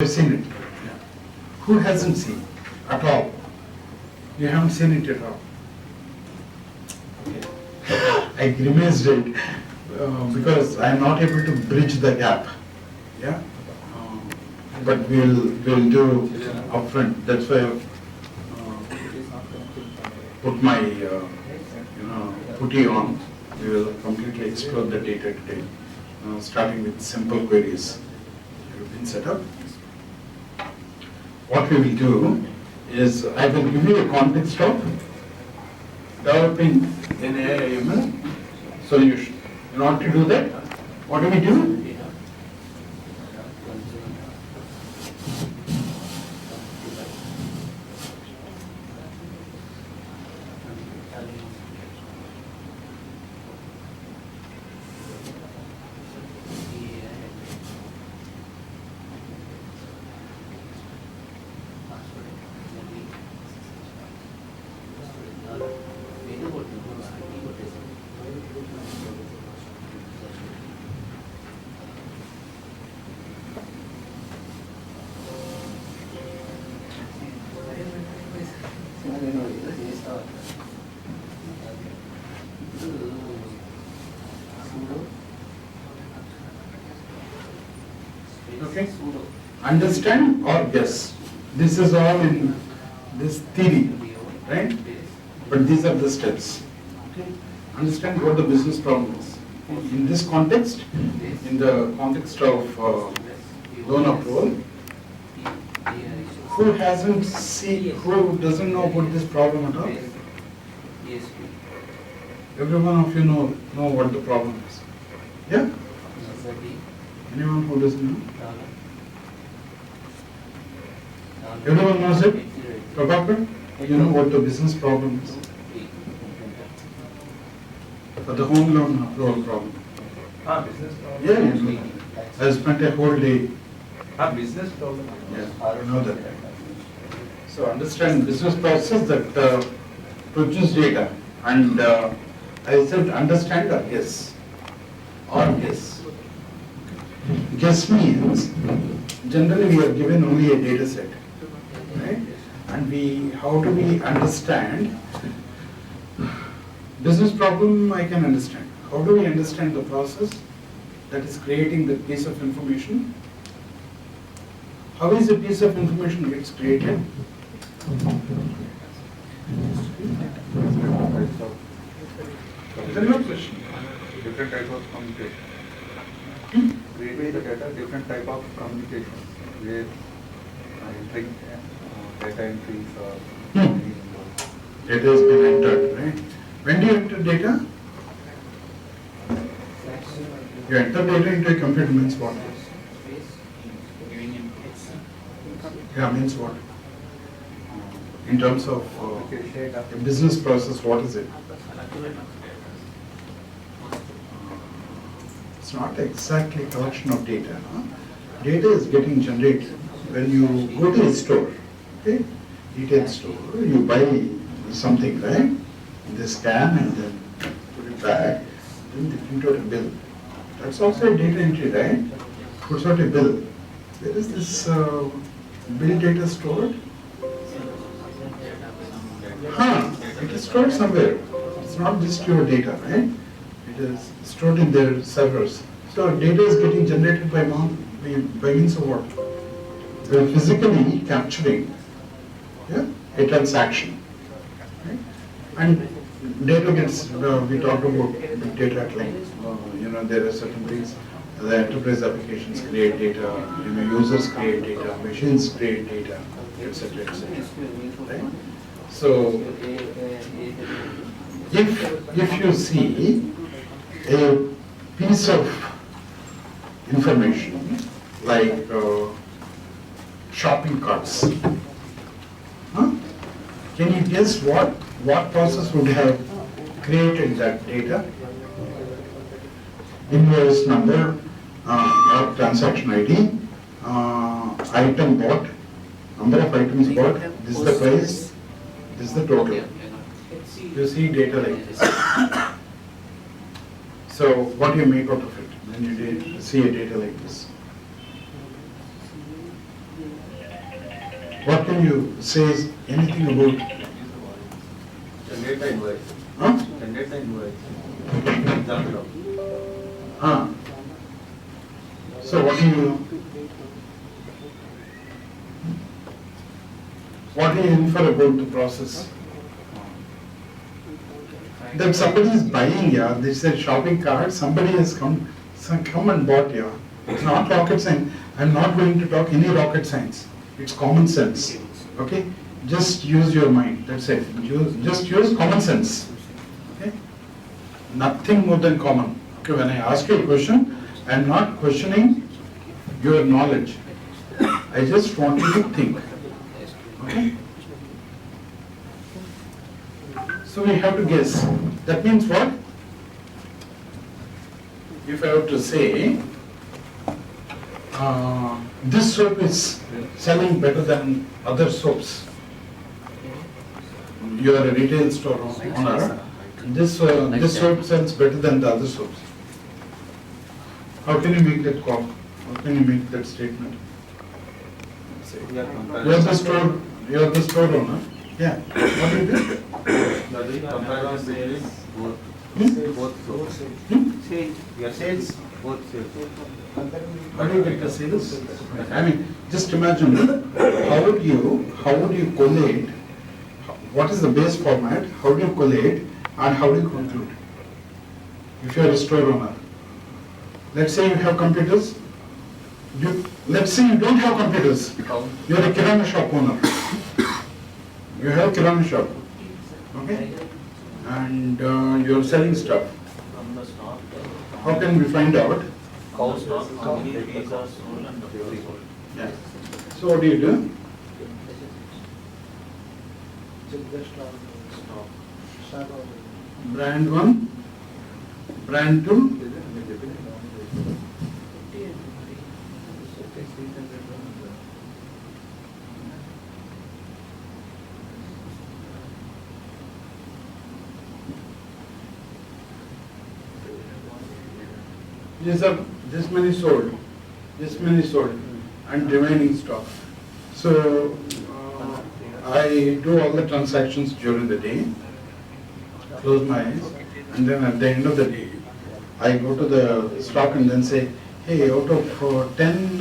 have seen it. Yeah. Who hasn't seen at all? You haven't seen it at all. Okay. I grimaced it because I am not able to bridge the gap. Yeah. But we'll do upfront. That's why I've put my putty on. We will completely explore the data today, starting with simple queries. Have been set up. What we will do is I will give you a context of developing an AI/ML solution. In order to do that, what do we do? Okay. Understand or guess. This is all in this theory, right? But these are the steps. Okay. Understand what the business problem is. In this context, in the context of loan approval, who hasn't seen, who doesn't know about this problem at all? Every one of you know what the problem is. Yeah? Anyone who doesn't know? Everyone knows it? Prabhakar, you know what the business problem is? For the home loan approval problem. Business problem. Yeah, you know that. I spent a whole day. Business problem. Yeah, I know that. So understand business process that produce data, and I said understand or guess. Or guess. Guess means generally we are given only a data set, right? And how do we understand business problem? I can understand. How do we understand the process that is creating the piece of information? How is a piece of information gets created? There's no question. Different type of communication. Creating the data, different type of communication where entering data entries or Data has been entered, right? When do you enter data? You enter data into a computer means what? Yeah, means what? In terms of a business process, what is it? It's not exactly a collection of data. Huh? Data is getting generated when you go to a store, okay? Retail store, you buy something, right? They scan and then put it back, then they print out a bill. That's also a data entry, right? Puts out a bill. Where is this bill data stored? It is stored somewhere. It's not just your data, right? It is stored in their servers. So data is getting generated by means of what? We are physically capturing a transaction. Right? And data gets, we talked about big data at length. There are certain things. The enterprise applications create data, users create data, machines create data, etc., etc. Right? So, if you see a piece of information like shopping carts, can you guess what process would have created that data? Invoice number, transaction ID, item bought, number of items bought, this is the price, this is the total. You see data like this. So what do you make out of it when you see a data like this? What can you say anything about? Generate the invoice. Huh? Generate the invoice. Example of. Ah. So what do you infer about the process? That somebody is buying, yeah, this is a shopping cart, somebody has come and bought, yeah. It's not rocket science. I'm not going to talk any rocket science. It's common sense. Okay? Just use your mind. That's it. Just use common sense. Okay? Nothing more than common. Okay, when I ask you a question, I'm not questioning your knowledge. I just want you to think. Okay? So we have to guess. That means what? If I have to say, this soap is selling better than other soaps. You are a retail store owner. This soap sells better than the other soaps. How can you make that call? How can you make that statement? You are the store owner. Yeah. What do you do? Comparison between both sources. Your sales, both sales. How do you get the sales? I mean, just imagine, how would you collate, what is the base format, how do you collate, and how do you conclude? If you are a store owner. Let's say you have computers. Let's say you don't have computers. You are a kirana shop owner. You have kirana shop. Okay? And you are selling stuff. How can we find out? Yeah. So what do you do? Brand 1, brand 2. These are this many sold, and remaining stock. So I do all the transactions during the day, close my eyes, and then at the end of the day, I go to the stock and then say, hey, out of 10,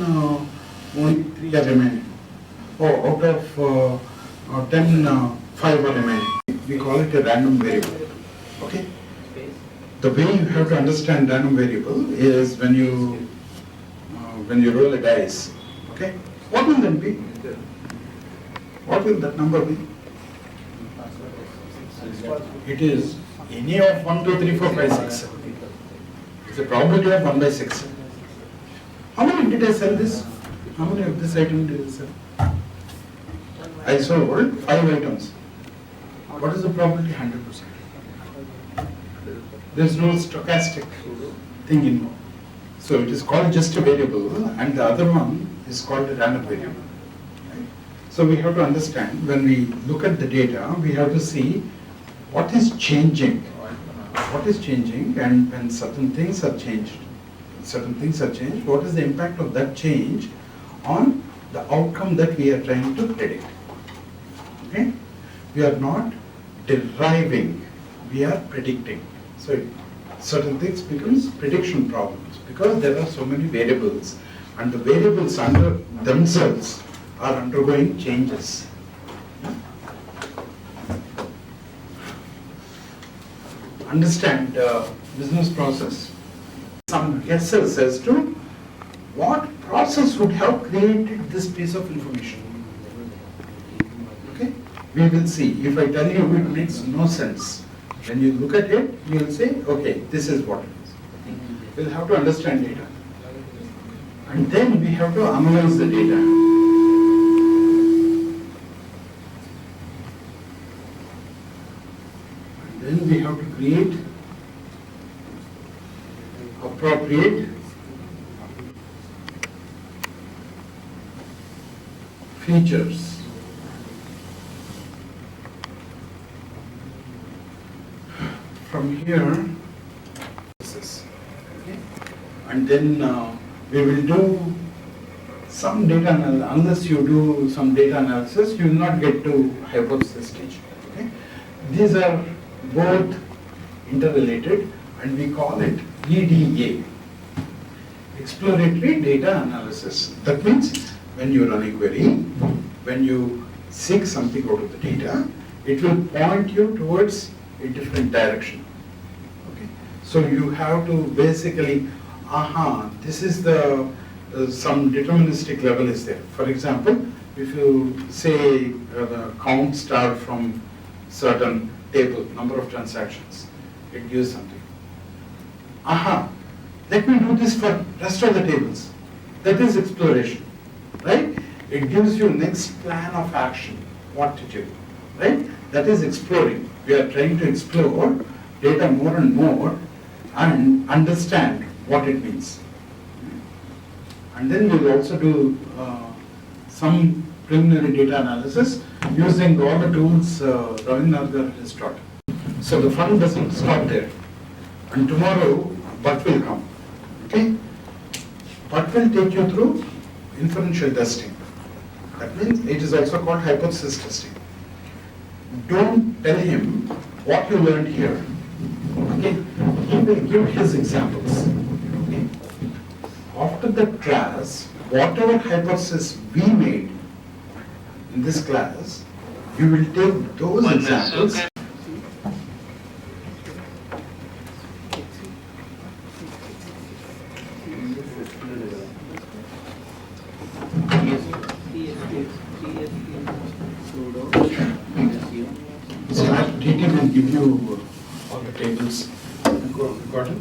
only 3 are remaining. Oh, out of 10, 5 are remaining. We call it a random variable. Okay? The way you have to understand random variable is when you roll a dice. Okay? What will that be? What will that number be? It is any of 1, 2, 3, 4, 5, 6. It's a probability of 1 by 6. How many did I sell this? How many of this item did I sell? I sold 5 items. What is the probability? 100%. There is no stochastic thing involved. So it is called just a variable, and the other one is called a random variable. Right? So we have to understand, when we look at the data, we have to see what is changing. What is changing, and when certain things are changed. What is the impact of that change on the outcome that we are trying to predict? Okay? We are not deriving, we are predicting. So certain things becomes prediction problems because there are so many variables, and the variables under themselves are undergoing changes. Understand business process. Some guesses as to what process would have created this piece of information. Okay? We will see. If I tell you it makes no sense, when you look at it, you will say, okay, this is what it is. We'll have to understand data. And then we have to analyze the data. And then we have to create appropriate features. From here, okay, and then we will do some data unless you do some data analysis, you will not get to hypothesis stage. Okay? These are both interrelated, and we call it EDA, exploratory data analysis. That means when you run a query, when you seek something out of the data, it will point you towards a different direction. Okay? So you have to basically, this is the some deterministic level is there. For example, if you say the count star from certain table, number of transactions, it gives something. Let me do this for rest of the tables. That is exploration, right? It gives you next plan of action, what to do, right? That is exploring. We are trying to explore data more and more and understand what it means. And then we'll also do some preliminary data analysis using all the tools Ravindranath has taught. So the fun doesn't stop there. And tomorrow, Bhatt will come. Okay? Bhatt will take you through inferential testing. That means it is also called hypothesis testing. Don't tell him what you learned here. Okay? He will give his examples. Okay? After the class, whatever hypothesis we made in this class, you will take those examples. So DT will give you all the tables. Got it?